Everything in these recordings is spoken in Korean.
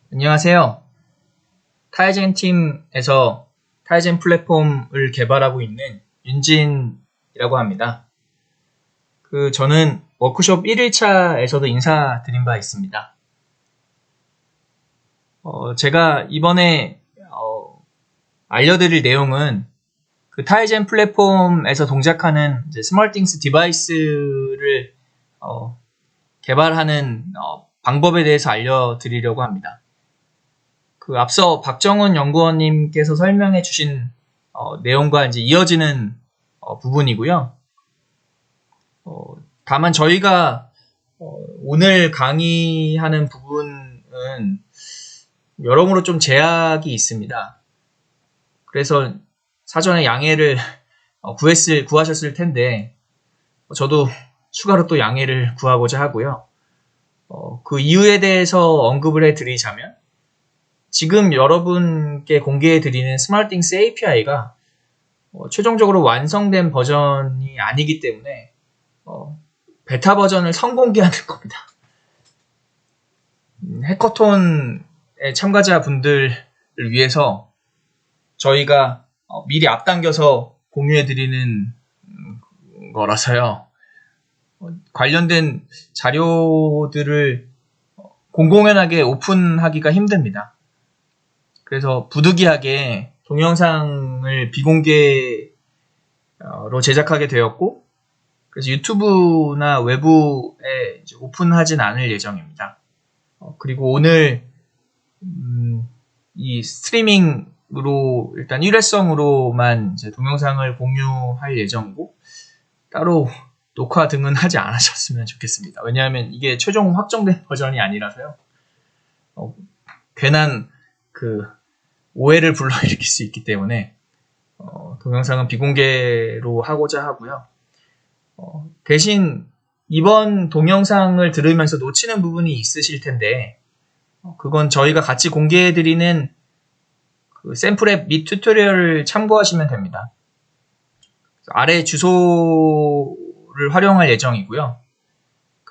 안녕하세요. 타이젠 팀에서 타이젠 플랫폼을 개발하고 있는 윤진이라고 합니다. 저는 워크숍 1일차에서도 인사드린 바 있습니다. 제가 이번에 알려드릴 내용은 타이젠 플랫폼에서 동작하는 스몰띵스 디바이스를 개발하는 방법에 대해서 알려드리려고 합니다. 앞서 박정훈 연구원님께서 설명해 주신 내용과 이제 이어지는 부분이고요. 다만 저희가 오늘 강의하는 부분은 여러모로 좀 제약이 있습니다. 그래서 사전에 양해를 구하셨을 텐데 저도 추가로 또 양해를 구하고자 하고요. 그 이유에 대해서 언급을 해드리자면 지금 여러분께 공개해드리는 스마트띵스 API가 최종적으로 완성된 버전이 아니기 때문에 베타 버전을 선공개하는 겁니다. 해커톤의 참가자분들을 위해서 저희가 미리 앞당겨서 공유해드리는 거라서요. 관련된 자료들을 공공연하게 오픈하기가 힘듭니다. 그래서 부득이하게 동영상을 비공개로 제작하게 되었고, 그래서 유튜브나 외부에 오픈하진 않을 예정입니다. 그리고 오늘 이 스트리밍으로 일단 일회성으로만 이제 동영상을 공유할 예정이고 따로 녹화 등은 하지 않으셨으면 좋겠습니다. 왜냐하면 이게 최종 확정된 버전이 아니라서요. 괜한 오해를 불러일으킬 수 있기 때문에 동영상은 비공개로 하고자 하고요. 대신 이번 동영상을 들으면서 놓치는 부분이 있으실 텐데 그건 저희가 같이 공개해드리는 샘플앱 및 튜토리얼을 참고하시면 됩니다. 아래 주소를 활용할 예정이고요.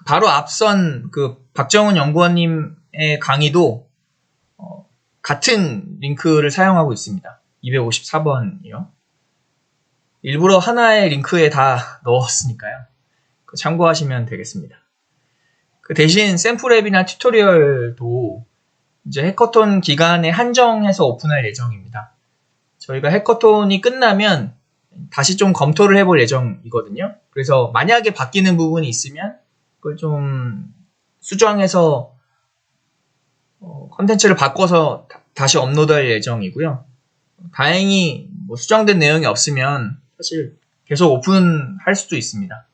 바로 앞선 박정훈 연구원님의 강의도 같은 링크를 사용하고 있습니다. 254번이요. 일부러 하나의 링크에 다 넣었으니까요. 참고하시면 되겠습니다. 대신 샘플앱이나 튜토리얼도 이제 해커톤 기간에 한정해서 오픈할 예정입니다. 저희가 해커톤이 끝나면 다시 좀 검토를 해볼 예정이거든요. 그래서 만약에 바뀌는 부분이 있으면 그걸 좀 수정해서 컨텐츠를 바꿔서 다시 업로드할 예정이고요. 다행히 수정된 내용이 없으면 사실 계속 오픈할 수도 있습니다.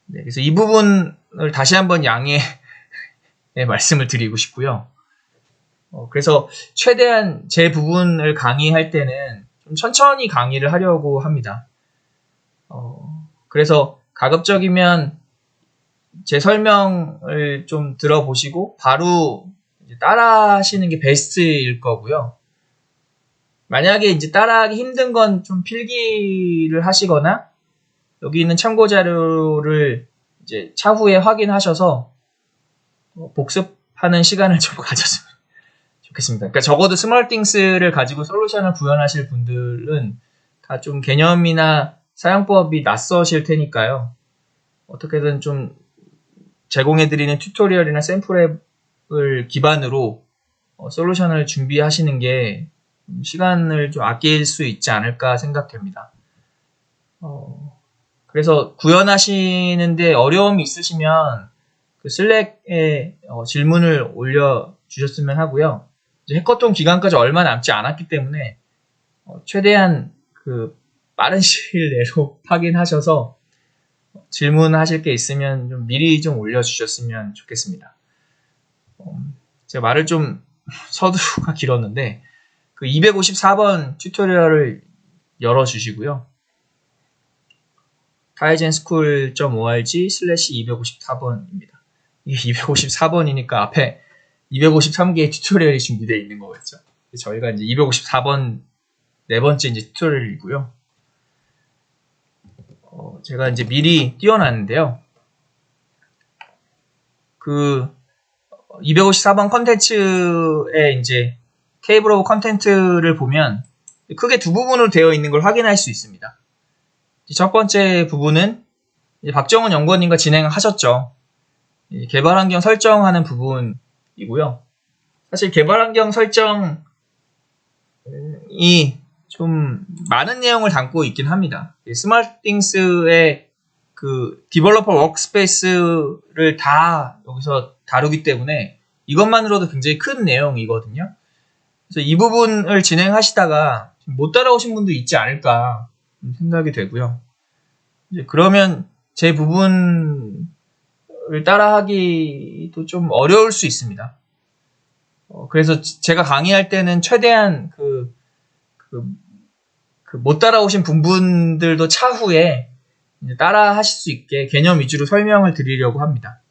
네, 그래서 이 부분을 다시 한번 양해의 말씀을 드리고 싶고요. 그래서 최대한 제 부분을 강의할 때는 좀 천천히 강의를 하려고 합니다. 그래서 가급적이면 제 설명을 좀 들어보시고 바로 따라 하시는 게 베스트일 거고요. 만약에 이제 따라하기 힘든 건 좀 필기를 하시거나 여기 있는 참고 자료를 이제 차후에 확인하셔서 복습하는 시간을 좀 가졌으면 좋겠습니다. 그러니까 적어도 스몰띵스를 가지고 솔루션을 구현하실 분들은 다 좀 개념이나 사용법이 낯서실 테니까요. 어떻게든 좀 제공해드리는 튜토리얼이나 샘플앱을 기반으로 솔루션을 준비하시는 게 시간을 좀 아낄 수 있지 않을까 생각됩니다. 그래서 구현하시는데 어려움이 있으시면 슬랙에 질문을 올려주셨으면 하고요. 이제 해커톤 기간까지 얼마 남지 않았기 때문에 최대한 빠른 시일 내로 확인하셔서 질문하실 게 있으면 좀 미리 좀 올려주셨으면 좋겠습니다. 제가 말을 좀 서두가 길었는데 254번 튜토리얼을 열어주시고요. kaizenSchool.org/254번입니다. 이게 254번이니까 앞에 253개의 튜토리얼이 준비되어 있는 거겠죠. 저희가 이제 254번 네 번째 이제 튜토리얼이고요. 제가 이제 미리 띄워놨는데요. 254번 컨텐츠의 이제 테이블 오브 컨텐트를 보면 크게 두 부분으로 되어 있는 걸 확인할 수 있습니다. 첫 번째 부분은 박정훈 연구원님과 진행하셨죠. 개발 환경 설정하는 부분이고요. 사실 개발 환경 설정이 좀 많은 내용을 담고 있긴 합니다. 스마트띵스의 그 디벨로퍼 워크스페이스를 다 여기서 다루기 때문에 이것만으로도 굉장히 큰 내용이거든요. 그래서 이 부분을 진행하시다가 못 따라오신 분도 있지 않을까 생각이 되고요. 이제 그러면 제 부분을 따라하기도 좀 어려울 수 있습니다. 그래서 제가 강의할 때는 최대한 못 따라오신 분들도 차후에 따라 하실 수 있게 개념 위주로 설명을 드리려고 합니다.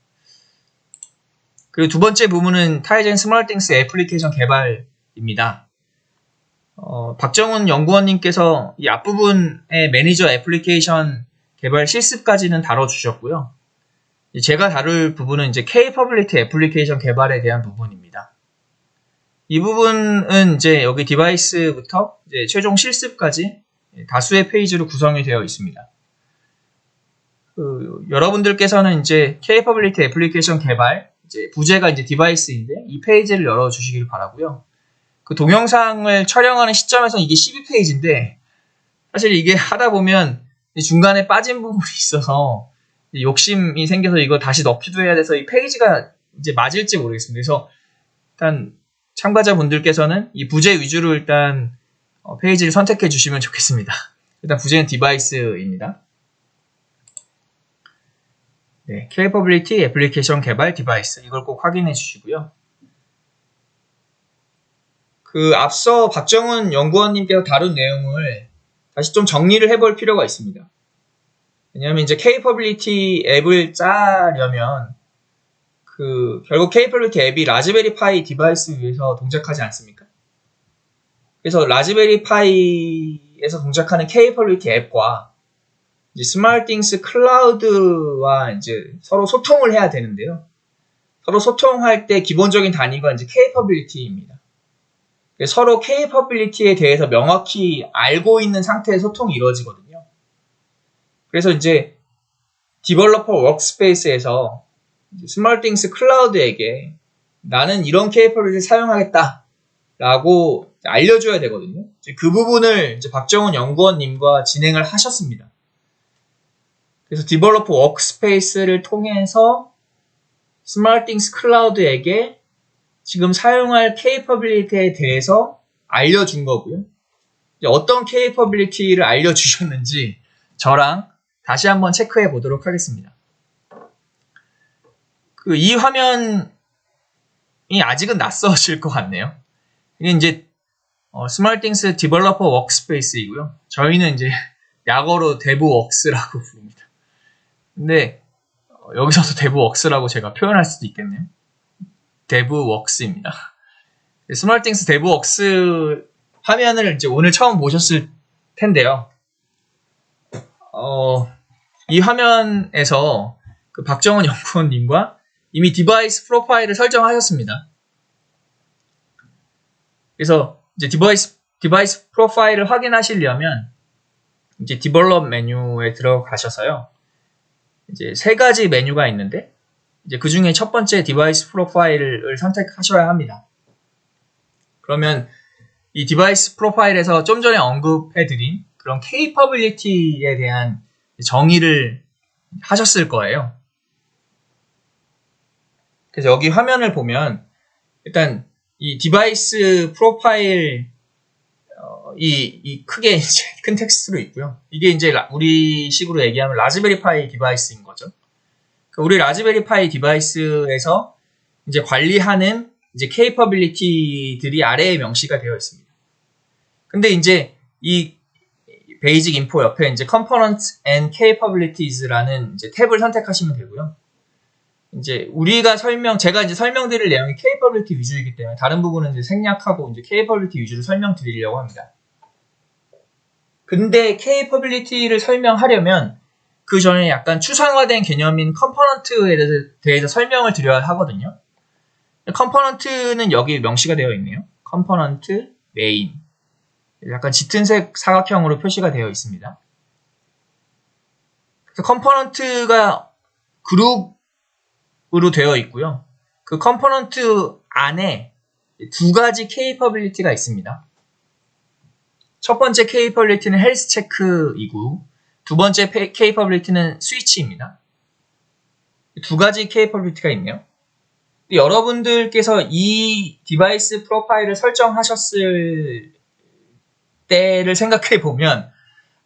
그리고 두 번째 부분은 타이젠 스마트띵스 애플리케이션 개발입니다. 박정훈 연구원님께서 이 앞부분의 매니저 애플리케이션 개발 실습까지는 다뤄주셨고요. 제가 다룰 부분은 이제 K-퍼블리티 애플리케이션 개발에 대한 부분입니다. 이 부분은 이제 여기 디바이스부터 이제 최종 실습까지 다수의 페이지로 구성이 되어 있습니다. 여러분들께서는 이제 K-퍼블리티 애플리케이션 개발, 이제 부제가 이제 디바이스인데 이 페이지를 열어주시길 바라고요. 그 동영상을 촬영하는 시점에서는 이게 12페이지인데 사실 이게 하다 보면 중간에 빠진 부분이 있어서 욕심이 생겨서 이거 다시 넣기도 해야 돼서 이 페이지가 이제 맞을지 모르겠습니다. 그래서 일단 참가자분들께서는 이 부제 위주로 일단 페이지를 선택해 주시면 좋겠습니다. 일단 부제는 디바이스입니다. 네, K-퍼블리티 애플리케이션 개발 디바이스 이걸 꼭 확인해 주시고요. 그 앞서 박정훈 연구원님께서 다룬 내용을 다시 좀 정리를 해볼 필요가 있습니다. 왜냐하면 이제 K-퍼블리티 앱을 짜려면 결국 K-퍼블리티 앱이 라즈베리 파이 디바이스 위에서 동작하지 않습니까? 그래서 라즈베리 파이에서 동작하는 K-퍼블리티 앱과 이제 스마트띵스 클라우드와 이제 서로 소통을 해야 되는데요. 서로 소통할 때 기본적인 단위가 이제 K-퍼블리티입니다. 서로 K-퍼블리티에 대해서 명확히 알고 있는 상태의 소통이 이루어지거든요. 그래서 이제 디벨로퍼 워크스페이스에서 스마트띵스 클라우드에게 나는 이런 K-퍼블리티를 사용하겠다 라고 알려줘야 되거든요. 그 부분을 이제 박정훈 연구원님과 진행을 하셨습니다. 그래서 디벨로퍼 워크스페이스를 통해서 스마트띵스 클라우드에게 지금 사용할 K-퍼블리티에 대해서 알려준 거고요. 어떤 K-퍼블리티를 알려주셨는지 저랑 다시 한번 체크해 보도록 하겠습니다. 이 화면이 아직은 낯서실 것 같네요. 이게 이제 스마트띵스 디벨로퍼 워크스페이스이고요. 저희는 이제 약어로 데브웍스라고 부릅니다. 근데 여기서도 데브웍스라고 제가 표현할 수도 있겠네요. 데브웍스입니다. 스마트띵스 데브웍스 화면을 이제 오늘 처음 보셨을 텐데요. 이 화면에서 그 박정훈 연구원님과 이미 디바이스 프로파일을 설정하셨습니다. 그래서 이제 디바이스 프로파일을 확인하시려면 이제 디벨롭 메뉴에 들어가셔서요. 이제 세 가지 메뉴가 있는데 이제 그 중에 첫 번째 디바이스 프로파일을 선택하셔야 합니다. 그러면 이 디바이스 프로파일에서 좀 전에 언급해드린 그런 K-퍼블리티에 대한 정의를 하셨을 거예요. 그래서 여기 화면을 보면 일단 이 디바이스 프로파일 이 크게 이제 큰 텍스트로 있고요. 이게 이제 우리식으로 얘기하면 라즈베리 파이 디바이스인 거죠. 우리 라즈베리 파이 디바이스에서 이제 관리하는 이제 K-퍼블리티들이 아래에 명시가 되어 있습니다. 근데 이제 이 베이직 인포 옆에 이제 Components and K-퍼블리티es라는 이제 탭을 선택하시면 되고요. 이제 제가 이제 설명드릴 내용이 K-퍼블리티 위주이기 때문에 다른 부분은 이제 생략하고 이제 K-퍼블리티 위주로 설명드리려고 합니다. 근데 K-퍼블리티를 설명하려면 그 전에 약간 추상화된 개념인 컴포넌트에 대해서 설명을 드려야 하거든요. 컴포넌트는 여기 명시가 되어 있네요. 컴포넌트 메인. 약간 짙은색 사각형으로 표시가 되어 있습니다. 그래서 컴포넌트가 그룹으로 되어 있고요. 그 컴포넌트 안에 두 가지 케이퍼빌리티가 있습니다. 첫 번째 케이퍼빌리티는 헬스 체크이고 두 번째 케이퍼빌리티는 스위치입니다. 두 가지 케이퍼빌리티가 있네요. 여러분들께서 이 디바이스 프로파일을 설정하셨을 때를 생각해 보면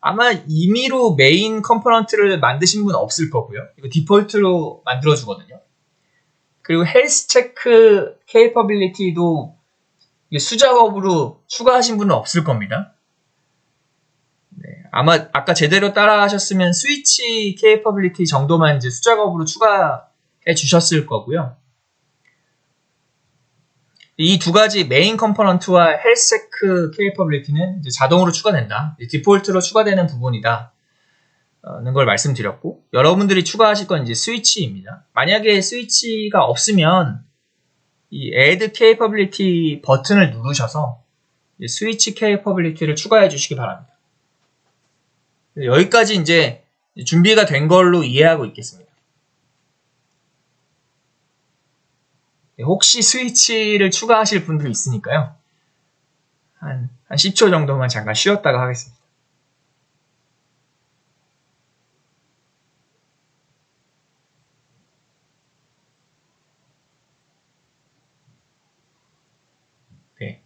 아마 임의로 메인 컴포넌트를 만드신 분 없을 거고요. 이거 디폴트로 만들어주거든요. 그리고 헬스 체크 케이퍼빌리티도 수작업으로 추가하신 분은 없을 겁니다. 네, 아마 아까 제대로 따라 하셨으면 스위치 케이퍼빌리티 정도만 이제 수작업으로 추가해 주셨을 거고요. 이 두 가지 메인 컴포넌트와 헬스 체크 케이퍼빌리티는 이제 자동으로 추가된다. 디폴트로 추가되는 부분이다. 는 걸 말씀드렸고, 여러분들이 추가하실 건 이제 스위치입니다. 만약에 스위치가 없으면 이 add capability 버튼을 누르셔서 스위치 capability를 추가해 주시기 바랍니다. 여기까지 이제 준비가 된 걸로 이해하고 있겠습니다. 혹시 스위치를 추가하실 분들 있으니까요. 한 10초 정도만 잠깐 쉬었다가 하겠습니다. 네.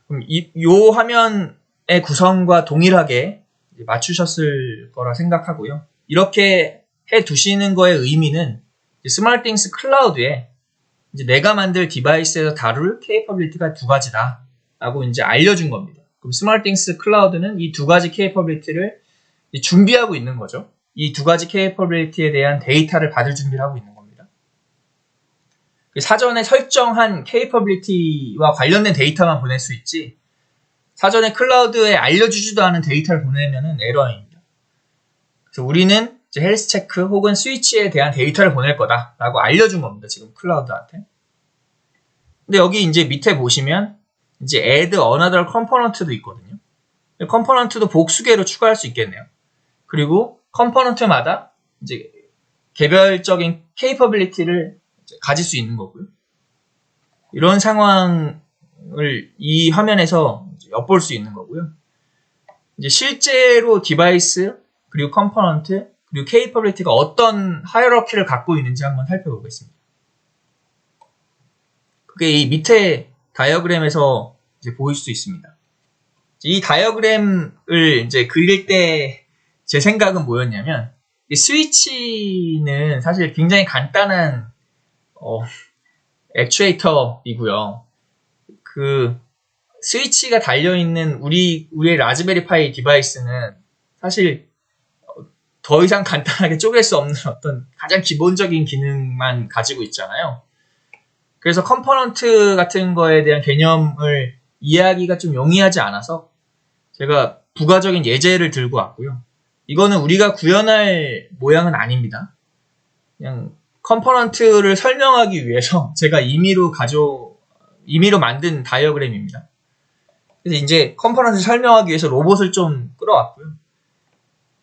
그럼 요 화면의 구성과 동일하게 맞추셨을 거라 생각하고요. 이렇게 해 두시는 거의 의미는 스마트띵스 클라우드에 이제 내가 만들 디바이스에서 다룰 케이퍼빌리티가 두 가지다 라고 이제 알려준 겁니다. 그럼 스마트띵스 클라우드는 이 두 가지 케이퍼빌리티를 준비하고 있는 거죠. 이 두 가지 케이퍼빌리티에 대한 데이터를 받을 준비를 하고 있는 겁니다. 사전에 설정한 케이퍼빌리티와 관련된 데이터만 보낼 수 있지 사전에 클라우드에 알려주지도 않은 데이터를 보내면은 에러입니다. 그래서 우리는 이제 헬스 체크 혹은 스위치에 대한 데이터를 보낼 거다라고 알려준 겁니다. 지금 클라우드한테. 근데 여기 이제 밑에 보시면 이제 add another component도 있거든요. 컴포넌트도 복수개로 추가할 수 있겠네요. 그리고 컴포넌트마다 이제 개별적인 capability를 가질 수 있는 거고요. 이런 상황을 이 화면에서 엿볼 수 있는 거고요. 이제 실제로 디바이스 그리고 컴포넌트 그리고 케이퍼빌리티가 어떤 하이어러키를 갖고 있는지 한번 살펴보겠습니다. 그게 이 밑에 다이어그램에서 이제 보일 수 있습니다. 이 다이어그램을 이제 그릴 때 제 생각은 뭐였냐면 이 스위치는 사실 굉장히 간단한 액추에이터이고요. 그 스위치가 달려있는 우리의 라즈베리파이 디바이스는 사실 더 이상 간단하게 쪼갤 수 없는 어떤 가장 기본적인 기능만 가지고 있잖아요. 그래서 컴포넌트 같은 거에 대한 개념을 이해하기가 좀 용이하지 않아서 제가 부가적인 예제를 들고 왔고요. 이거는 우리가 구현할 모양은 아닙니다. 그냥 컴포넌트를 설명하기 위해서 제가 임의로 만든 다이어그램입니다. 그래서 이제 컴포넌트를 설명하기 위해서 로봇을 좀 끌어왔고요.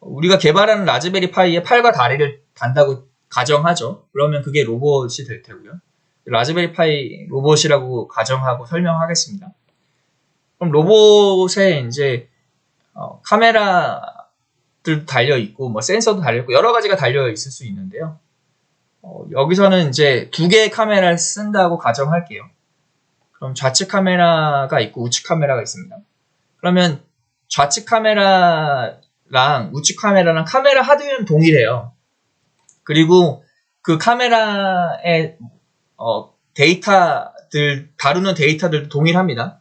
우리가 개발하는 라즈베리 파이에 팔과 다리를 단다고 가정하죠. 그러면 그게 로봇이 될 테고요. 라즈베리 파이 로봇이라고 가정하고 설명하겠습니다. 그럼 로봇에 이제 카메라들 달려 있고 뭐 센서도 달려 있고 여러 가지가 달려 있을 수 있는데요. 여기서는 이제 두 개의 카메라를 쓴다고 가정할게요. 그럼 좌측 카메라가 있고 우측 카메라가 있습니다. 그러면 좌측 카메라랑 우측 카메라랑 카메라 하드는 동일해요. 그리고 그 카메라의 데이터들 다루는 데이터들도 동일합니다.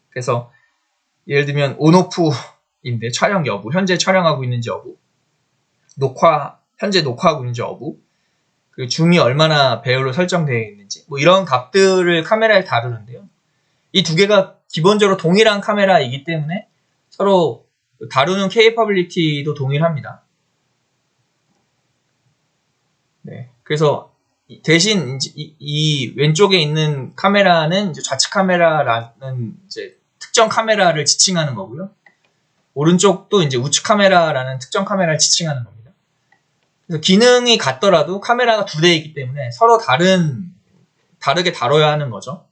그래서 예를 들면 온오프인데 촬영 여부, 현재 촬영하고 있는지 여부, 현재 녹화하고 있는지 여부, 그 줌이 얼마나 배열로 설정되어 있는지 뭐 이런 값들을 카메라에 다루는데요. 이 두 개가 기본적으로 동일한 카메라이기 때문에 서로 다루는 케이퍼빌리티도 동일합니다. 네, 그래서 대신 이제 이 왼쪽에 있는 카메라는 이제 좌측 카메라라는 이제 특정 카메라를 지칭하는 거고요. 오른쪽도 이제 우측 카메라라는 특정 카메라를 지칭하는 겁니다. 그래서 기능이 같더라도 카메라가 두 대 있기 때문에 서로 다르게 다뤄야 하는 거죠.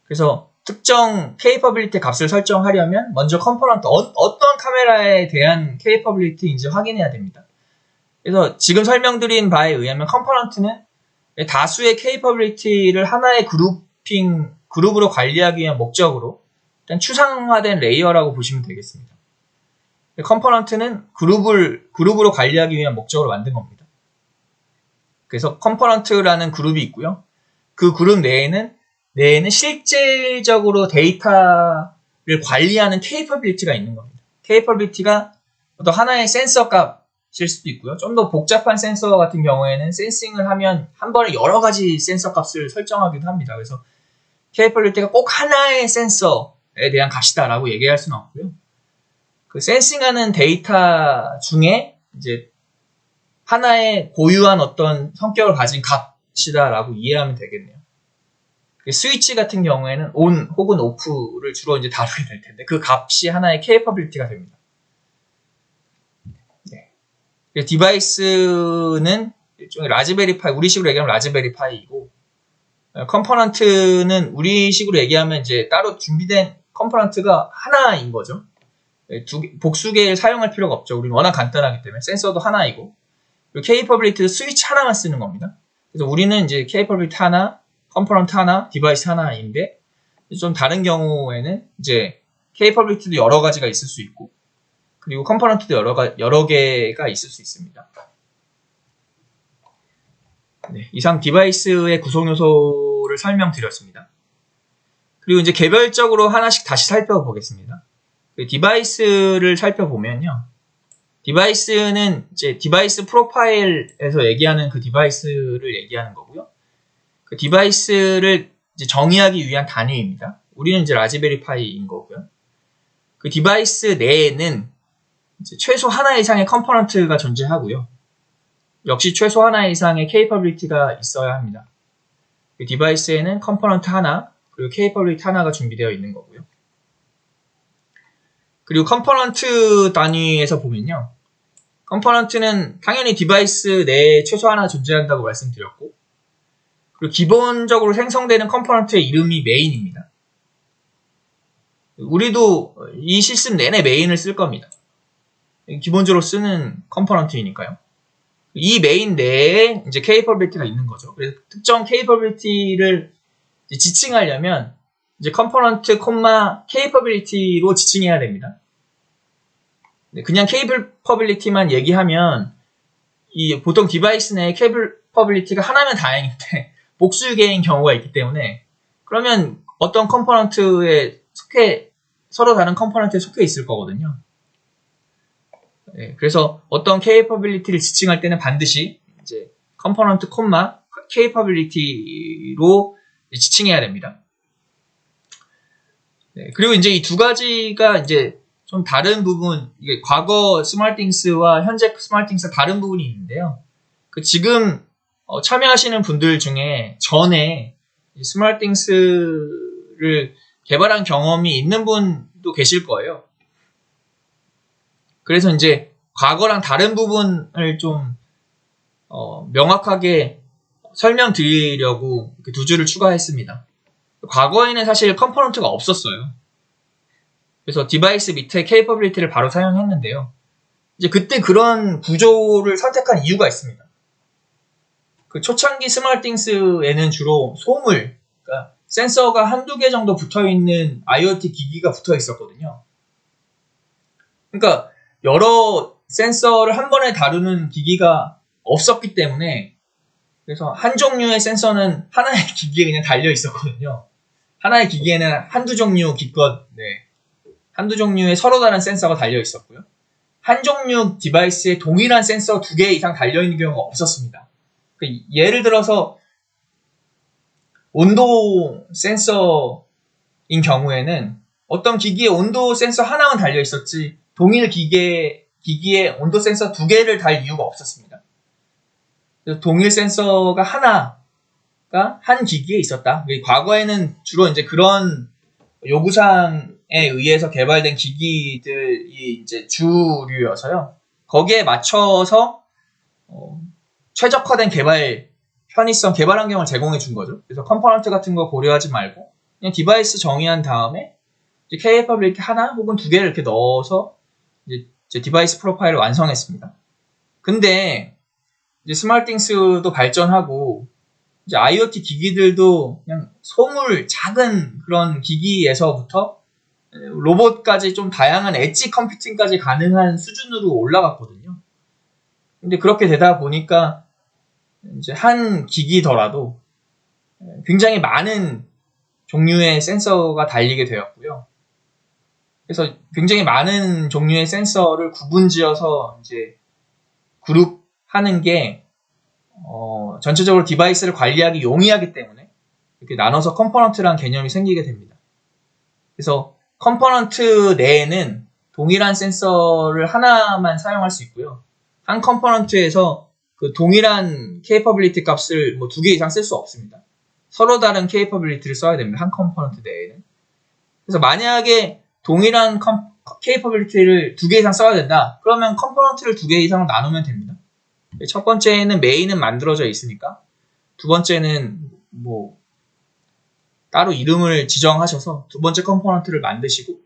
그래서 특정 capability 값을 설정하려면 먼저 컴포넌트, 어떤 카메라에 대한 capability인지 확인해야 됩니다. 그래서 지금 설명드린 바에 의하면 컴포넌트는 다수의 capability를 하나의 그룹으로 관리하기 위한 목적으로 일단 추상화된 레이어라고 보시면 되겠습니다. 컴포넌트는 그룹으로 관리하기 위한 목적으로 만든 겁니다. 그래서 컴포넌트라는 그룹이 있고요. 그 그룹 내에는 실질적으로 데이터를 관리하는 capability가 있는 겁니다. capability가 어떤 하나의 센서 값일 수도 있고요. 좀 더 복잡한 센서 같은 경우에는 센싱을 하면 한 번에 여러 가지 센서 값을 설정하기도 합니다. 그래서 capability가 꼭 하나의 센서에 대한 값이다라고 얘기할 수는 없고요. 그 센싱하는 데이터 중에 이제 하나의 고유한 어떤 성격을 가진 값이다라고 이해하면 되겠네요. 스위치 같은 경우에는 on 혹은 off를 주로 이제 다루게 될 텐데 그 값이 하나의 capability가 됩니다. 네. 디바이스는 일종의 라즈베리 파이, 우리식으로 얘기하면 라즈베리 파이이고 컴포넌트는 우리식으로 얘기하면 이제 따로 준비된 컴포넌트가 하나인 거죠. 복수 개를 사용할 필요가 없죠. 우리는 워낙 간단하기 때문에 센서도 하나이고 그리고 capability도 스위치 하나만 쓰는 겁니다. 그래서 우리는 이제 capability 하나, 컴포넌트 하나, 디바이스 하나인데 좀 다른 경우에는 이제 capability도 여러 가지가 있을 수 있고 그리고 컴포넌트도 여러 개가 있을 수 있습니다. 네, 이상 디바이스의 구성 요소를 설명드렸습니다. 그리고 이제 개별적으로 하나씩 다시 살펴보겠습니다. 디바이스를 살펴보면요. 디바이스는 이제 디바이스 프로파일에서 얘기하는 그 디바이스를 얘기하는 거고요. 그 디바이스를 이제 정의하기 위한 단위입니다. 우리는 이제 라즈베리 파이인 거고요. 그 디바이스 내에는 이제 최소 하나 이상의 컴포넌트가 존재하고요. 역시 최소 하나 이상의 capability가 있어야 합니다. 그 디바이스에는 컴포넌트 하나, 그리고 capability 하나가 준비되어 있는 거고요. 그리고 컴포넌트 단위에서 보면요. 컴포넌트는 당연히 디바이스 내에 최소 하나 존재한다고 말씀드렸고 그리고 기본적으로 생성되는 컴포넌트의 이름이 메인입니다. 우리도 이 시스템 내내 메인을 쓸 겁니다. 기본적으로 쓰는 컴포넌트이니까요. 이 메인 내에 이제 capability가 있는 거죠. 그래서 특정 capability를 지칭하려면 이제 컴포넌트, capability로 지칭해야 됩니다. 그냥 capability만 얘기하면 보통 디바이스 내에 capability가 하나면 다행인데 복수 개인 경우가 있기 때문에 그러면 어떤 컴포넌트에 서로 다른 컴포넌트에 속해 있을 거거든요. 네, 그래서 어떤 capability를 지칭할 때는 반드시 이제 컴포넌트, capability로 지칭해야 됩니다. 네, 그리고 이제 이 두 가지가 이제 좀 다른 부분, 이게 과거 스마트띵스와 현재 스마트띵스가 다른 부분이 있는데요. 지금 참여하시는 분들 중에 전에 스마트띵스를 개발한 경험이 있는 분도 계실 거예요. 그래서 이제 과거랑 다른 부분을 좀 명확하게 설명드리려고 이렇게 두 줄을 추가했습니다. 과거에는 사실 컴포넌트가 없었어요. 그래서 디바이스 밑에 capability를 바로 사용했는데요. 이제 그때 그런 구조를 선택한 이유가 있습니다. 그 초창기 스마트띵스에는 주로 소물, 그러니까 센서가 한두 개 정도 붙어있는 IoT 기기가 붙어 있었거든요. 그러니까 여러 센서를 한 번에 다루는 기기가 없었기 때문에 그래서 한 종류의 센서는 하나의 기기에 그냥 달려 있었거든요. 하나의 기기에는 한두 종류 기껏, 한두 종류의 서로 다른 센서가 달려 있었고요. 한 종류 디바이스에 동일한 센서 2개 이상 달려 있는 경우가 없었습니다. 그러니까 예를 들어서 온도 센서인 경우에는 어떤 기기에 온도 센서 하나만 달려 있었지 동일 기기에 온도 센서 2개를 달 이유가 없었습니다. 그래서 동일 센서가 하나가 한 기기에 있었다. 과거에는 주로 이제 그런 요구사항에 의해서 개발된 기기들이 이제 주류여서요. 거기에 맞춰서 최적화된 편의성 개발 환경을 제공해 준 거죠. 그래서 컴포넌트 같은 거 고려하지 말고 그냥 디바이스 정의한 다음에 이제 케이퍼빌리티 하나 혹은 두 개를 이렇게 넣어서 이제 디바이스 프로파일을 완성했습니다. 근데 이제 스마트띵스도 발전하고 이제 IoT 기기들도 그냥 작은 그런 기기에서부터 로봇까지 좀 다양한 엣지 컴퓨팅까지 가능한 수준으로 올라갔거든요. 근데 그렇게 되다 보니까 이제 한 기기더라도 굉장히 많은 종류의 센서가 달리게 되었고요. 그래서 굉장히 많은 종류의 센서를 구분지어서 이제 그룹하는 게 전체적으로 디바이스를 관리하기 용이하기 때문에 이렇게 나눠서 컴포넌트라는 개념이 생기게 됩니다. 그래서 컴포넌트 내에는 동일한 센서를 하나만 사용할 수 있고요. 한 컴포넌트에서 그 동일한 케이퍼빌리티 값을 뭐 2개 이상 쓸 수 없습니다. 서로 다른 케이퍼빌리티를 써야 됩니다. 한 컴포넌트 내에는. 그래서 만약에 동일한 케이퍼빌리티를 2개 이상 써야 된다. 그러면 컴포넌트를 2개 이상으로 나누면 됩니다. 첫 번째는 메인은 만들어져 있으니까 두 번째는 뭐 따로 이름을 지정하셔서 두 번째 컴포넌트를 만드시고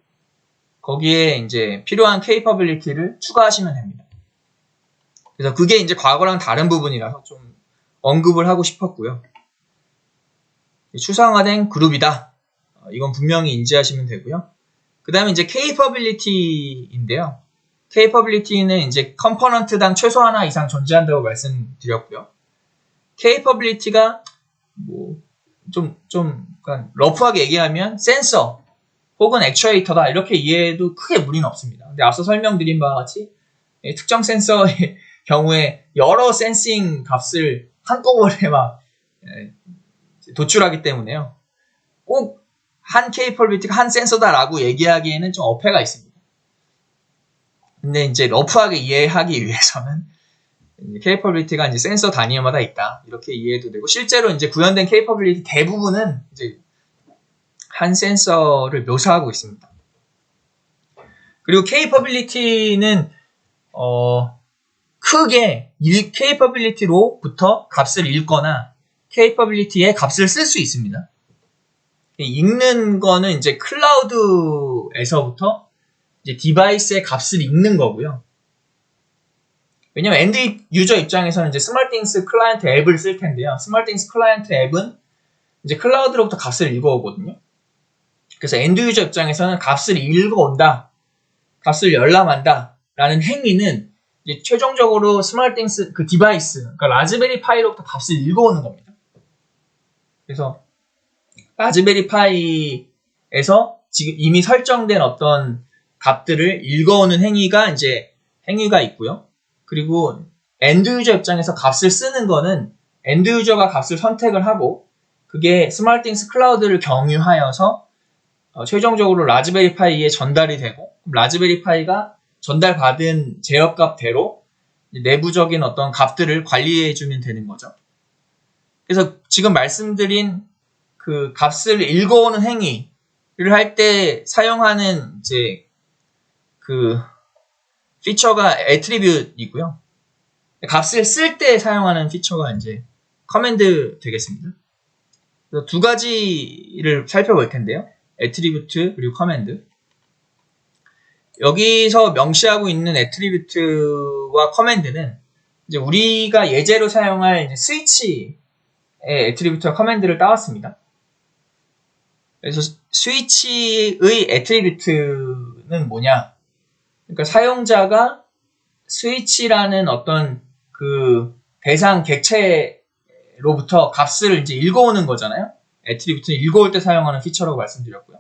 거기에 이제 필요한 케이퍼빌리티를 추가하시면 됩니다. 그래서 그게 이제 과거랑 다른 부분이라서 좀 언급을 하고 싶었고요. 추상화된 그룹이다. 이건 분명히 인지하시면 되고요. 그 다음에 이제 케이퍼빌리티인데요. 케이퍼빌리티는 이제 컴포넌트당 최소 하나 이상 존재한다고 말씀드렸고요. 케이퍼빌리티가 뭐 좀 러프하게 얘기하면 센서 혹은 액추에이터다 이렇게 이해해도 크게 무리는 없습니다. 근데 앞서 설명드린 바와 같이 특정 센서의 경우에 여러 센싱 값을 한꺼번에 막 도출하기 때문에요. 꼭 한 케이퍼빌리티가 한 센서다라고 얘기하기에는 좀 어폐가 있습니다. 근데 이제 러프하게 이해하기 위해서는 케이퍼빌리티가 이제 센서 단위마다 있다 이렇게 이해해도 되고 실제로 이제 구현된 케이퍼빌리티 대부분은 이제 한 센서를 묘사하고 있습니다. 그리고 케이퍼빌리티는 크게 케이퍼빌리티로부터 값을 읽거나 케이퍼빌리티의 값을 쓸 수 있습니다. 읽는 거는 이제 클라우드에서부터 이제 디바이스의 값을 읽는 거고요. 왜냐면 엔드 유저 입장에서는 이제 스마트띵스 클라이언트 앱을 쓸 텐데요. 스마트띵스 클라이언트 앱은 이제 클라우드로부터 값을 읽어오거든요. 그래서 엔드 유저 입장에서는 값을 읽어온다, 값을 열람한다 라는 행위는 이제 최종적으로 스마트띵스 그 디바이스, 그러니까 라즈베리 파이로부터 값을 읽어오는 겁니다. 그래서 라즈베리 파이에서 지금 이미 설정된 어떤 값들을 읽어오는 행위가 있고요. 그리고 엔드 유저 입장에서 값을 쓰는 거는 엔드 유저가 값을 선택을 하고 그게 스마트띵스 클라우드를 경유하여서 최종적으로 라즈베리 파이에 전달이 되고 라즈베리 파이가 전달받은 제어값대로 내부적인 어떤 값들을 관리해주면 되는 거죠. 그래서 지금 말씀드린 그 값을 읽어오는 행위를 할 때 사용하는 이제 그 피처가 애트리뷰트이고요. 값을 쓸 때 사용하는 피처가 이제 커맨드 되겠습니다. 그래서 두 가지를 살펴볼 텐데요. 애트리뷰트 그리고 커맨드. 여기서 명시하고 있는 애트리뷰트와 커맨드는 이제 우리가 예제로 사용할 이제 스위치의 애트리뷰트와 커맨드를 따왔습니다. 그래서 스위치의 애트리뷰트는 뭐냐? 그러니까 사용자가 스위치라는 어떤 그 대상 객체로부터 값을 이제 읽어오는 거잖아요. 애트리뷰트는 읽어올 때 사용하는 피처라고 말씀드렸고요.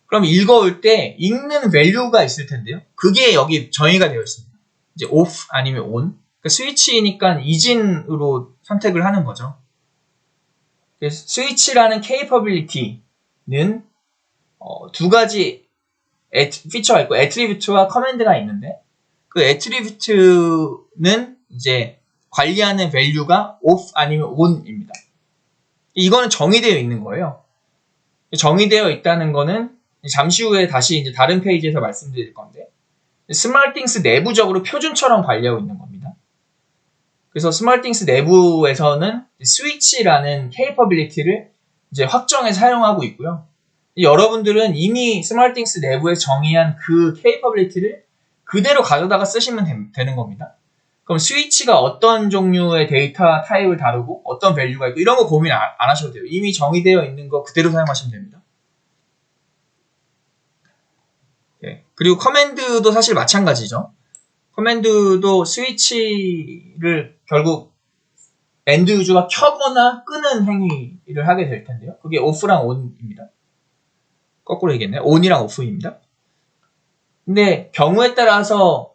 그럼 읽어올 때 읽는 밸류가 있을 텐데요. 그게 여기 정의가 되어 있습니다. 이제 off 아니면 on. 그러니까 스위치니까 이진으로 선택을 하는 거죠. 그래서 스위치라는 capability는 두 가지 피처가 있고 애트리뷰트와 커맨드가 있는데 그 애트리뷰트는 이제 관리하는 value가 off 아니면 on입니다. 이거는 정의되어 있는 거예요. 정의되어 있다는 거는 잠시 후에 다시 이제 다른 페이지에서 말씀드릴 건데, 스마트띵스 내부적으로 표준처럼 관리하고 있는 겁니다. 그래서 스마트띵스 내부에서는 스위치라는 capability를 이제 확정해 사용하고 있고요. 여러분들은 이미 스마트띵스 내부에 정의한 그 capability를 그대로 가져다가 쓰시면 되는 겁니다. 그럼 스위치가 어떤 종류의 데이터 타입을 다루고 어떤 밸류가 있고 이런 거 고민 안 하셔도 돼요. 이미 정의되어 있는 거 그대로 사용하시면 됩니다. 네. 그리고 커맨드도 사실 마찬가지죠. 커맨드도 스위치를 결국 엔드 유저가 켜거나 끄는 행위를 하게 될 텐데요. 그게 오프랑 온입니다. 거꾸로 얘기했네요. 온이랑 오프입니다. 근데 경우에 따라서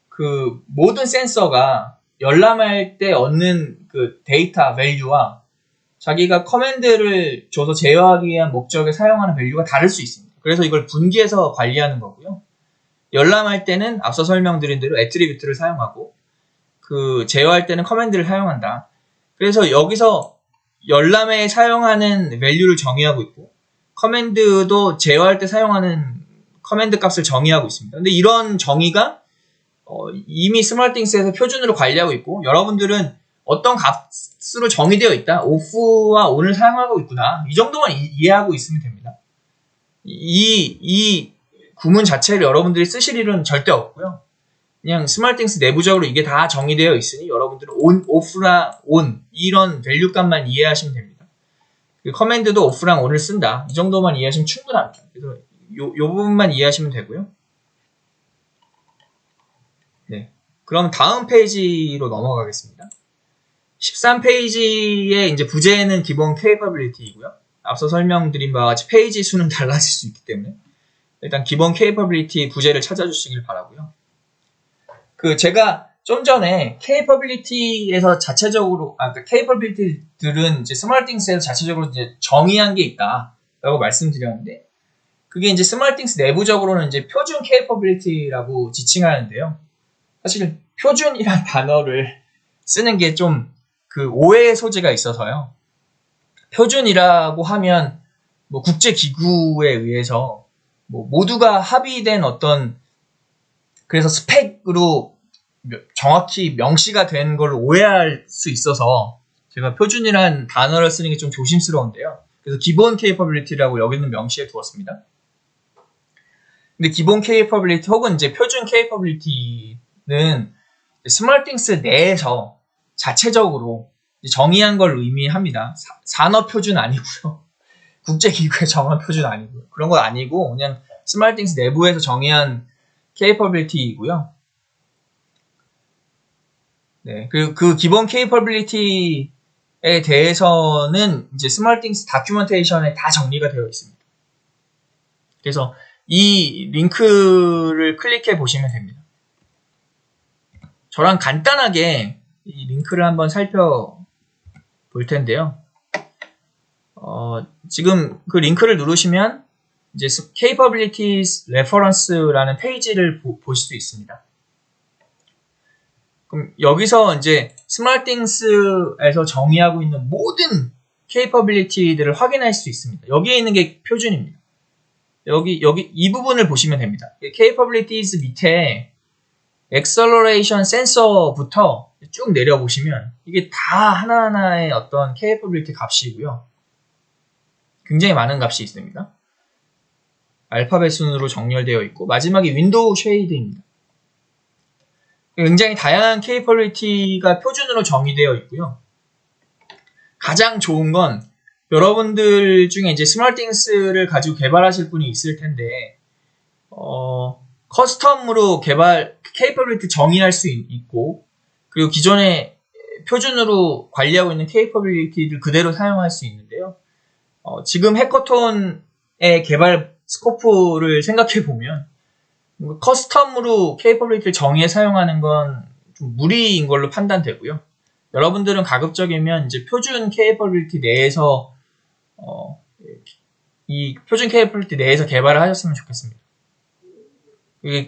그 모든 센서가 열람할 때 얻는 그 데이터 밸류와 자기가 커맨드를 줘서 제어하기 위한 목적에 사용하는 밸류가 다를 수 있습니다. 그래서 이걸 분기해서 관리하는 거고요. 열람할 때는 앞서 설명드린 대로 애트리뷰트를 사용하고 그 제어할 때는 커맨드를 사용한다. 그래서 여기서 열람에 사용하는 밸류를 정의하고 있고 커맨드도 제어할 때 사용하는 커맨드 값을 정의하고 있습니다. 근데 이런 정의가 이미 스마트띵스에서 표준으로 관리하고 있고 여러분들은 어떤 값으로 정의되어 있다. 오프와 온을 사용하고 있구나. 이 정도만 이해하고 있으면 됩니다. 이 구문 자체를 여러분들이 쓰실 일은 절대 없고요. 그냥 스마트띵스 내부적으로 이게 다 정의되어 있으니 여러분들은 온, 오프랑 온 이런 밸류 값만 이해하시면 됩니다. 그 커맨드도 오프랑 온을 쓴다. 이 정도만 이해하시면 충분합니다. 그래서 요 부분만 이해하시면 되고요. 네. 그럼 다음 페이지로 넘어가겠습니다. 13페이지의 이제 부제는 기본 capability이고요. 앞서 설명드린 바와 같이 페이지 수는 달라질 수 있기 때문에 일단 기본 capability 부제를 찾아주시길 바라고요. 그 제가 좀 전에 capability에서 자체적으로 그러니까 capability들은 이제 스마트띵스에서 자체적으로 이제 정의한 게 있다라고 말씀드렸는데 그게 이제 스마트띵스 내부적으로는 이제 표준 capability라고 지칭하는데요. 사실 표준이란 단어를 쓰는 게 좀 그 오해의 소지가 있어서요. 표준이라고 하면 뭐 국제기구에 의해서 뭐 모두가 합의된 어떤 그래서 스펙으로 정확히 명시가 된 걸 오해할 수 있어서 제가 표준이란 단어를 쓰는 게 좀 조심스러운데요. 그래서 기본 capability라고 여기는 명시해 두었습니다. 근데 기본 capability 혹은 이제 표준 capability는 스마트띵스 내에서 자체적으로 정의한 걸 의미합니다. 산업 표준 아니고요. 국제기구의 정한 표준 아니고요. 그런 건 아니고 그냥 스마트띵스 내부에서 정의한 capability이고요. 네, 그 기본 capability에 대해서는 이제 스마트띵스 다큐멘테이션에 다 정리가 되어 있습니다. 그래서 이 링크를 클릭해 보시면 됩니다. 저랑 간단하게 이 링크를 한번 살펴볼 텐데요. 지금 그 링크를 누르시면 이제 Capabilities Reference라는 페이지를 보실 수 있습니다. 그럼 여기서 이제 스마트띵스에서 정의하고 있는 모든 Capability들을 확인할 수 있습니다. 여기에 있는 게 표준입니다. 여기 이 부분을 보시면 됩니다. Capabilities 밑에 Acceleration Sensor부터 쭉 내려보시면 이게 다 하나하나의 어떤 Capability 값이고요. 굉장히 많은 값이 있습니다. 알파벳 순으로 정렬되어 있고 마지막에 윈도우 쉐이드입니다. 굉장히 다양한 Capability가 표준으로 정의되어 있고요. 가장 좋은 건 여러분들 중에 이제 스마트띵스를 가지고 개발하실 분이 있을 텐데 커스텀으로 Capability 정의할 수 있고 그리고 기존에 표준으로 관리하고 있는 Capability를 그대로 사용할 수 있는데요. 지금 해커톤의 개발 스코프를 생각해 보면 커스텀으로 Capability를 정의해 사용하는 건 좀 무리인 걸로 판단되고요. 여러분들은 가급적이면 이제 표준 Capability 내에서 이 표준 Capability 내에서 개발을 하셨으면 좋겠습니다.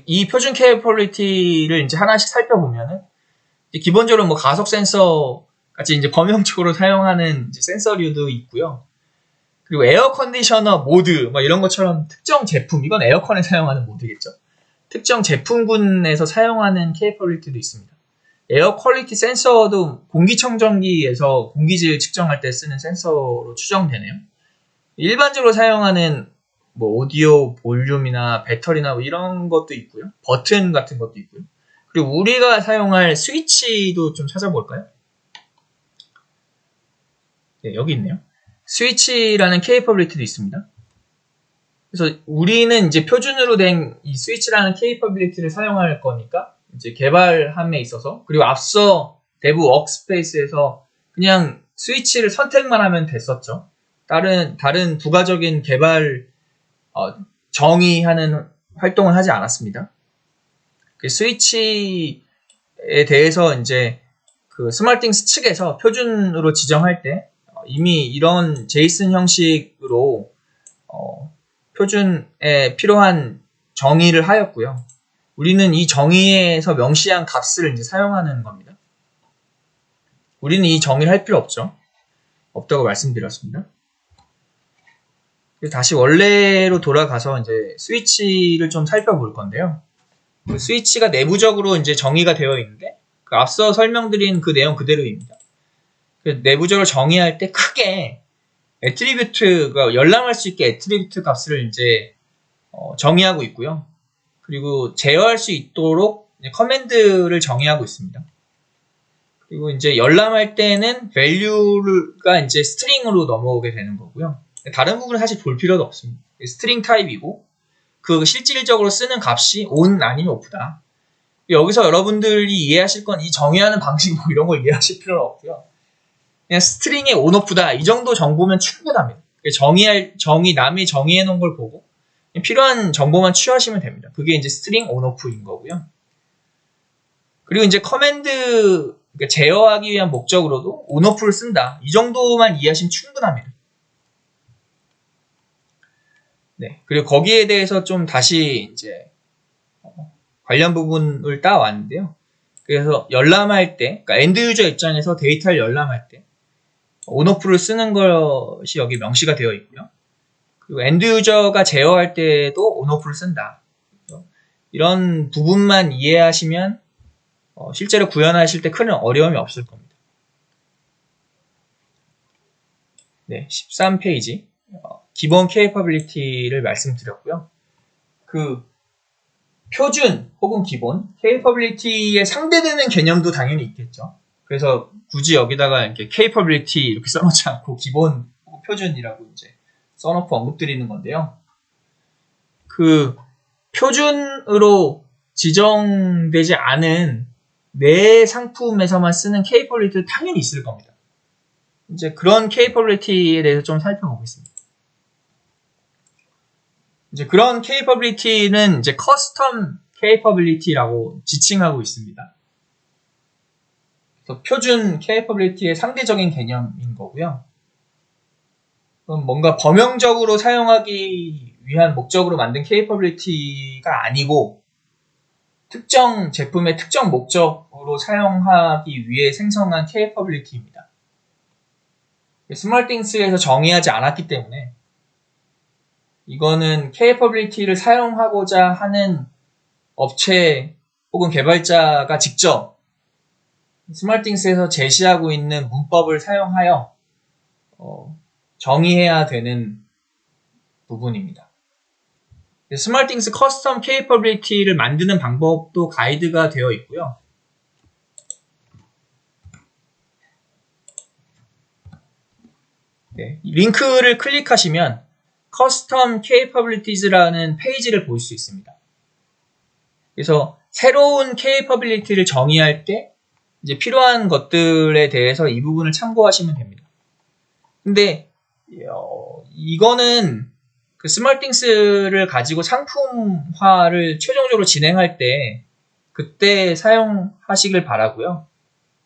이 표준 Capability를 이제 하나씩 살펴보면은 기본적으로 뭐 가속 센서 같이 이제 범용적으로 사용하는 이제 센서류도 있고요. 그리고 에어 컨디셔너 모드 뭐 이런 것처럼 특정 제품, 이건 에어컨에 사용하는 모드겠죠. 특정 제품군에서 사용하는 케이퍼빌리티도 있습니다. 에어 퀄리티 센서도 공기청정기에서 공기질 측정할 때 쓰는 센서로 추정되네요. 일반적으로 사용하는 뭐 오디오 볼륨이나 배터리나 뭐 이런 것도 있고요. 버튼 같은 것도 있고요. 그리고 우리가 사용할 스위치도 좀 찾아볼까요? 네, 여기 있네요. 스위치라는 케이퍼빌리티도 있습니다. 그래서 우리는 이제 표준으로 된 이 스위치라는 케이퍼빌리티를 사용할 거니까 이제 개발함에 있어서, 그리고 앞서 대부 워크스페이스에서 그냥 스위치를 선택만 하면 됐었죠. 다른 부가적인 개발 정의하는 활동을 하지 않았습니다. 그 스위치에 대해서 이제 그 스마트띵스 측에서 표준으로 지정할 때 이미 이런 제이슨 형식으로 표준에 필요한 정의를 하였고요. 우리는 이 정의에서 명시한 값을 이제 사용하는 겁니다. 우리는 이 정의를 할 필요 없다고 말씀드렸습니다. 다시 원래로 돌아가서 이제 스위치를 좀 살펴볼 건데요. 그 스위치가 내부적으로 이제 정의가 되어 있는데, 그 앞서 설명드린 그 내용 그대로입니다. 그 내부적으로 정의할 때 크게 애트리뷰트가 열람할 수 있게 애트리뷰트 값을 이제 정의하고 있고요. 그리고 제어할 수 있도록 커맨드를 정의하고 있습니다. 그리고 이제 열람할 때는 value가 이제 스트링으로 넘어오게 되는 거고요. 다른 부분은 사실 볼 필요도 없습니다. 스트링 타입이고 그 실질적으로 쓰는 값이 on 아니면 off다. 여기서 여러분들이 이해하실 건 이 정의하는 방식 뭐 이런 걸 이해하실 필요는 없고요. 그냥 스트링의 on off다 이 정도 정보면 충분합니다. 남이 정의해 놓은 걸 보고 필요한 정보만 취하시면 됩니다. 그게 이제 스트링 on off인 거고요. 그리고 이제 커맨드, 그러니까 제어하기 위한 목적으로도 on off를 쓴다. 이 정도만 이해하시면 충분합니다. 네. 그리고 거기에 대해서 좀 다시 이제 관련 부분을 따왔는데요. 그래서 열람할 때, 그러니까 엔드 유저 입장에서 데이터를 열람할 때 on off를 쓰는 것이 여기 명시가 되어 있고요. 그리고 엔드 유저가 제어할 때도 on off를 쓴다. 이런 부분만 이해하시면 실제로 구현하실 때 큰 어려움이 없을 겁니다. 네, 13페이지 기본 케이퍼빌리티를 말씀드렸고요. 그 표준 혹은 기본 케이퍼빌리티에 상대되는 개념도 당연히 있겠죠. 그래서 굳이 여기다가 이렇게 케이퍼빌리티 이렇게 써놓지 않고 기본 혹은 표준이라고 이제 써놓고 언급드리는 건데요. 그 표준으로 지정되지 않은 내 상품에서만 쓰는 케이퍼빌리티도 당연히 있을 겁니다. 이제 그런 케이퍼빌리티에 대해서 좀 살펴보겠습니다. 이제 그런 케이퍼빌리티는 이제 커스텀 케이퍼빌리티라고 지칭하고 있습니다. 그래서 표준 케이퍼빌리티의 상대적인 개념인 거고요. 그럼 뭔가 범용적으로 사용하기 위한 목적으로 만든 케이퍼빌리티가 아니고 특정 제품의 특정 목적으로 사용하기 위해 생성한 케이퍼빌리티입니다. 스마트띵스에서 정의하지 않았기 때문에 이거는 케이퍼빌리티를 사용하고자 하는 업체 혹은 개발자가 직접 스마트띵스에서 제시하고 있는 문법을 사용하여 정의해야 되는 부분입니다. 스마트띵스 커스텀 케이퍼빌리티를 만드는 방법도 가이드가 되어 있고요. 네, 링크를 클릭하시면 커스텀 케이퍼빌리티즈라는 페이지를 볼 수 있습니다. 그래서 새로운 케이퍼빌리티를 정의할 때 이제 필요한 것들에 대해서 이 부분을 참고하시면 됩니다. 근데 이거는 그 스마트띵스를 가지고 상품화를 최종적으로 진행할 때 그때 사용하시길 바라고요.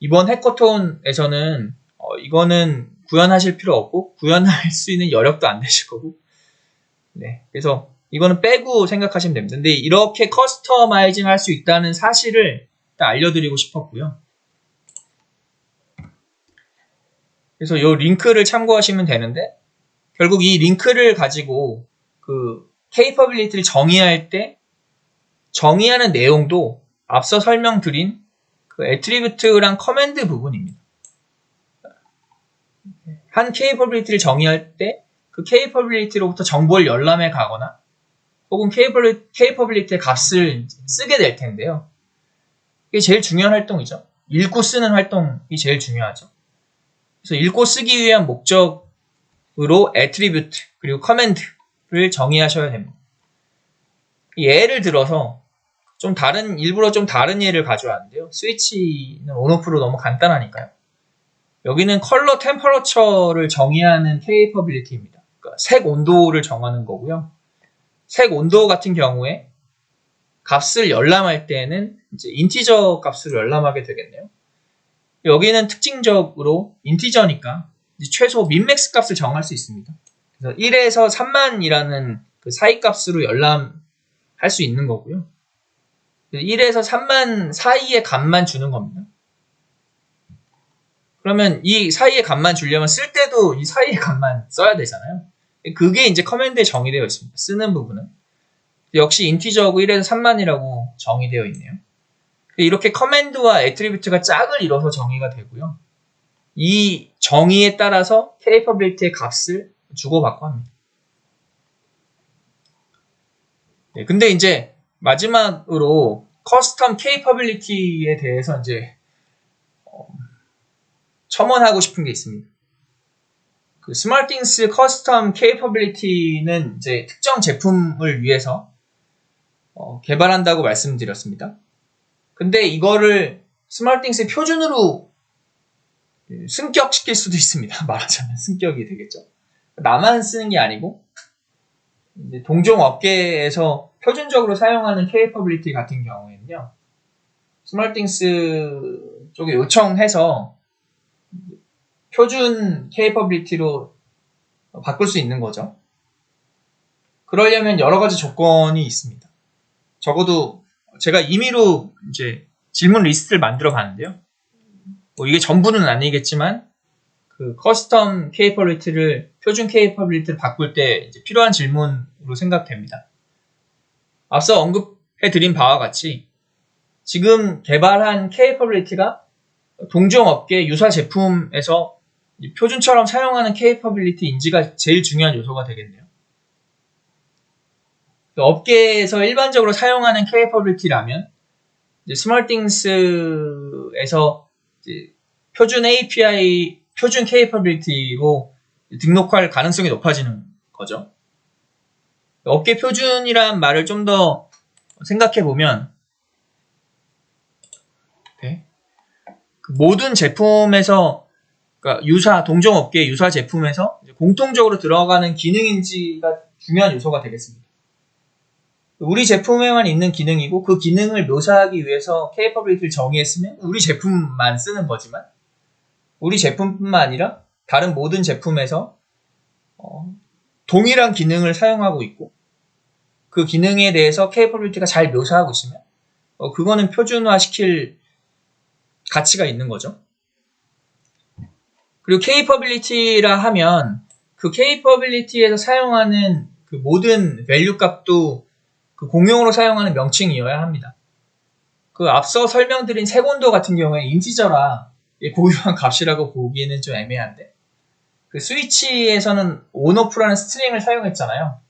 이번 해커톤에서는 이거는 구현하실 필요 없고 구현할 수 있는 여력도 안 되실 거고, 네, 그래서 이거는 빼고 생각하시면 됩니다. 근데 이렇게 커스터마이징 할 수 있다는 사실을 일단 알려드리고 싶었고요. 그래서 이 링크를 참고하시면 되는데, 결국 이 링크를 가지고 그 capability를 정의할 때 정의하는 내용도 앞서 설명드린 그 attribute랑 커맨드 부분입니다. 한 capability를 정의할 때 그 capability로부터 정보를 열람해 가거나 혹은 capability의 값을 쓰게 될 텐데요. 이게 제일 중요한 활동이죠. 읽고 쓰는 활동이 제일 중요하죠. 그래서 읽고 쓰기 위한 목적으로 attribute 그리고 command를 정의하셔야 됩니다. 예를 들어서 일부러 좀 다른 예를 가져왔는데요. 스위치는 온오프로 너무 간단하니까요. 여기는 컬러 템퍼러처를 정의하는 capability입니다. 그러니까 색 온도를 정하는 거고요. 색 온도 같은 경우에 값을 열람할 때는 이제 인티저 값을 열람하게 되겠네요. 여기는 특징적으로 인티저니까 최소 민맥스 값을 정할 수 있습니다. 그래서 1에서 3만이라는 그 사이 값으로 열람할 수 있는 거고요. 1에서 3만 사이의 값만 주는 겁니다. 그러면 이 사이의 값만 주려면 쓸 때도 이 사이의 값만 써야 되잖아요. 그게 이제 커맨드에 정의되어 있습니다. 쓰는 부분은. 역시 인티저고 1에서 3만이라고 정의되어 있네요. 이렇게 커맨드와 애트리뷰트가 짝을 이뤄서 정의가 되고요. 이 정의에 따라서 capability의 값을 주고받고 합니다. 네, 근데 이제 마지막으로 커스텀 capability에 대해서 이제 첨언하고 싶은 게 있습니다. 그 스마트띵스 커스텀 capability는 이제 특정 제품을 위해서 개발한다고 말씀드렸습니다. 근데 이거를 스마트띵스의 표준으로 승격시킬 수도 있습니다. 말하자면 승격이 되겠죠. 나만 쓰는 게 아니고 이제 동종 업계에서 표준적으로 사용하는 capability 같은 경우에는요. 스마트띵스 쪽에 요청해서 표준 capability로 바꿀 수 있는 거죠. 그러려면 여러 가지 조건이 있습니다. 적어도 제가 임의로 이제 질문 리스트를 만들어 봤는데요. 뭐 이게 전부는 아니겠지만 그 커스텀 capability를 표준 capability를 바꿀 때 이제 필요한 질문으로 생각됩니다. 앞서 언급해 드린 바와 같이 지금 개발한 capability가 동종업계 유사 제품에서 표준처럼 사용하는 capability 인지가 제일 중요한 요소가 되겠네요. 업계에서 일반적으로 사용하는 capability라면 스마트띵스에서 표준 API, 표준 capability로 등록할 가능성이 높아지는 거죠. 업계 표준이란 말을 좀 더 생각해 보면 모든 제품에서 그러니까 동종업계 유사 제품에서 공통적으로 들어가는 기능인지가 중요한 요소가 되겠습니다. 우리 제품에만 있는 기능이고 그 기능을 묘사하기 위해서 capability를 정의했으면 우리 제품만 쓰는 거지만 우리 제품뿐만 아니라 다른 모든 제품에서 동일한 기능을 사용하고 있고 그 기능에 대해서 capability가 잘 묘사하고 있으면 그거는 표준화시킬 가치가 있는 거죠. 그리고 capability라 하면 그 capability에서 사용하는 그 모든 value 값도 그 공용으로 사용하는 명칭이어야 합니다. 그 앞서 설명드린 색온도 같은 경우에 인티저라 고유한 값이라고 보기에는 좀 애매한데 그 스위치에서는 온오프라는 스트링을 사용했잖아요.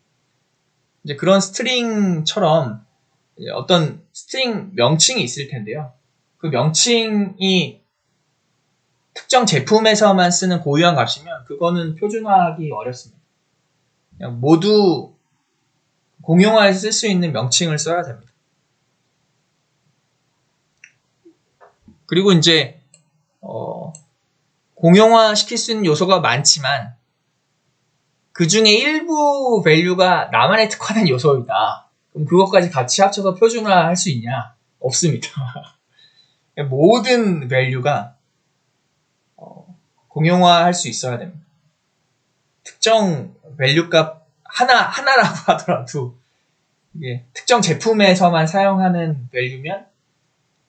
이제 그런 스트링처럼 어떤 스트링 명칭이 있을 텐데요. 그 명칭이 특정 제품에서만 쓰는 고유한 값이면 그거는 표준화하기 어렵습니다. 그냥 모두 공용화해서 쓸 수 있는 명칭을 써야 됩니다. 그리고 이제 공용화 시킬 수 있는 요소가 많지만 그 중에 일부 밸류가 나만의 특화된 요소이다. 그럼 그것까지 같이 합쳐서 표준화할 수 있냐? 없습니다. 모든 밸류가 공용화할 수 있어야 됩니다. 특정 밸류 값 하나라고 하더라도 이게 특정 제품에서만 사용하는 밸류면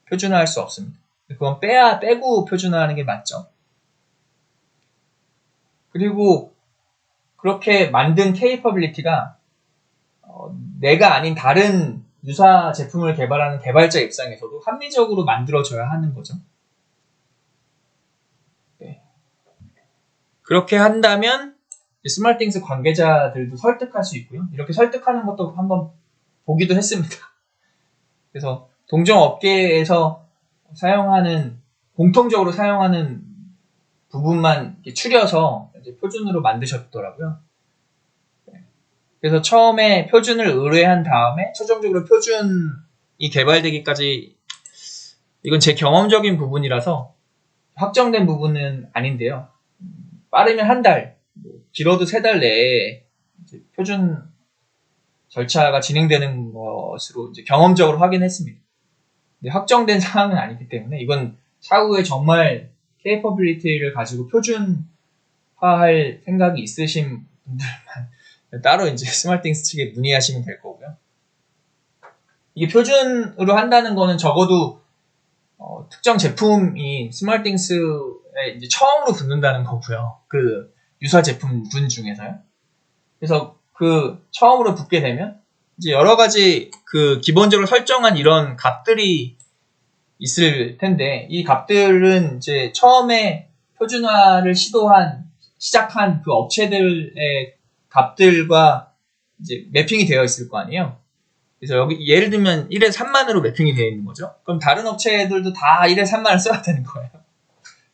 표준화할 수 없습니다. 그건 빼고 표준화하는 게 맞죠. 그리고 그렇게 만든 케이퍼빌리티가 내가 아닌 다른 유사 제품을 개발하는 개발자 입장에서도 합리적으로 만들어져야 하는 거죠. 네. 그렇게 한다면 스마트띵스 관계자들도 설득할 수 있고요. 이렇게 설득하는 것도 한번 보기도 했습니다. 그래서 동종업계에서 공통적으로 사용하는 부분만 추려서 이제 표준으로 만드셨더라고요. 그래서 처음에 표준을 의뢰한 다음에 최종적으로 표준이 개발되기까지, 이건 제 경험적인 부분이라서 확정된 부분은 아닌데요. 빠르면 한 달, 길어도 3달 내에 이제 표준 절차가 진행되는 것으로 이제 경험적으로 확인했습니다. 근데 확정된 사항은 아니기 때문에 이건 차후에 정말 케이퍼빌리티를 가지고 표준화할 생각이 있으신 분들만 따로 이제 스마트띵스 측에 문의하시면 될 거고요. 이게 표준으로 한다는 거는 적어도 특정 제품이 스마트띵스에 이제 처음으로 붙는다는 거고요. 그 유사 제품군 중에서요. 그래서 그 처음으로 붙게 되면 이제 여러 가지 그 기본적으로 설정한 이런 값들이 있을 텐데, 이 값들은 이제 처음에 표준화를 시작한 그 업체들의 값들과 이제 매핑이 되어 있을 거 아니에요. 그래서 여기 예를 들면 1에 3만으로 매핑이 되어 있는 거죠. 그럼 다른 업체들도 다 1에 3만을 써야 되는 거예요.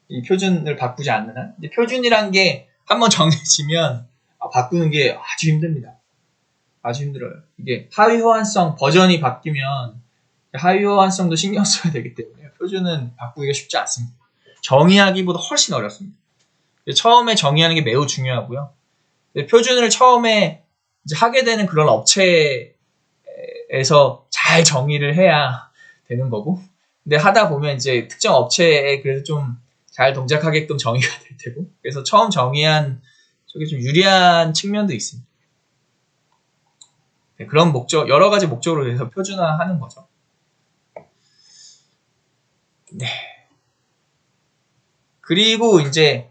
이 표준을 바꾸지 않는 한. 근데 표준이란 게 한번 정해지면 바꾸는 게 아주 힘듭니다. 아주 힘들어요. 이게 하위 호환성 버전이 바뀌면 하위 호환성도 신경 써야 되기 때문에 표준은 바꾸기가 쉽지 않습니다. 정의하기보다 훨씬 어렵습니다. 처음에 정의하는 게 매우 중요하고요. 표준을 처음에 이제 하게 되는 그런 업체에서 잘 정의를 해야 되는 거고, 근데 하다 보면 이제 특정 업체에 그래서 좀 잘 동작하게끔 정의가 될 테고, 그래서 처음 정의한 쪽에 좀 유리한 측면도 있습니다. 네, 그런 여러 가지 목적으로 해서 표준화하는 거죠. 네. 그리고 이제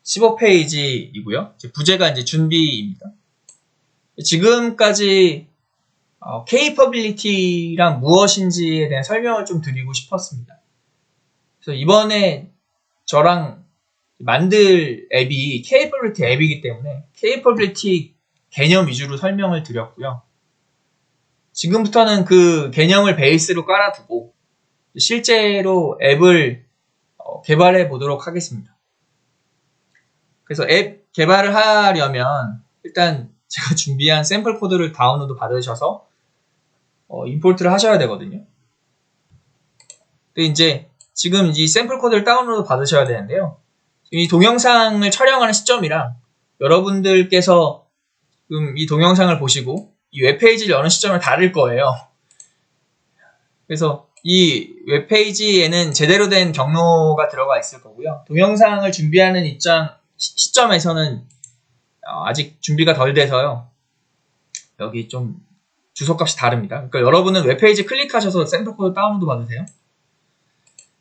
15페이지이고요. 부제가 이제 준비입니다. 지금까지 케이퍼빌리티란 무엇인지에 대한 설명을 좀 드리고 싶었습니다. 그래서 이번에 저랑 만들 앱이 케이퍼빌리티 앱이기 때문에 케이퍼빌리티 개념 위주로 설명을 드렸고요. 지금부터는 그 개념을 베이스로 깔아두고 실제로 앱을 개발해 보도록 하겠습니다. 그래서 앱 개발을 하려면 일단 제가 준비한 샘플 코드를 다운로드 받으셔서 임포트를 하셔야 되거든요. 근데 이제 지금 이 샘플 코드를 다운로드 받으셔야 되는데요. 이 동영상을 촬영하는 시점이랑 여러분들께서 지금 이 동영상을 보시고 이 웹페이지를 여는 시점은 다를 거예요. 그래서 이 웹페이지에는 제대로 된 경로가 들어가 있을 거고요. 동영상을 준비하는 시점에서는 아직 준비가 덜 돼서요. 여기 좀 주소값이 다릅니다. 그러니까 여러분은 웹페이지 클릭하셔서 샘플 코드 다운로드 받으세요.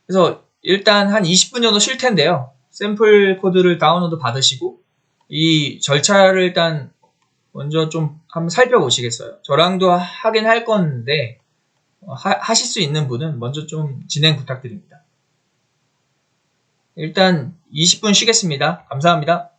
그래서 일단 한 20분 정도 쉴 텐데요. 샘플 코드를 다운로드 받으시고 이 절차를 일단 먼저 좀 한번 살펴보시겠어요? 저랑도 하긴 할 건데 하실 수 있는 분은 먼저 좀 진행 부탁드립니다. 일단 20분 쉬겠습니다. 감사합니다.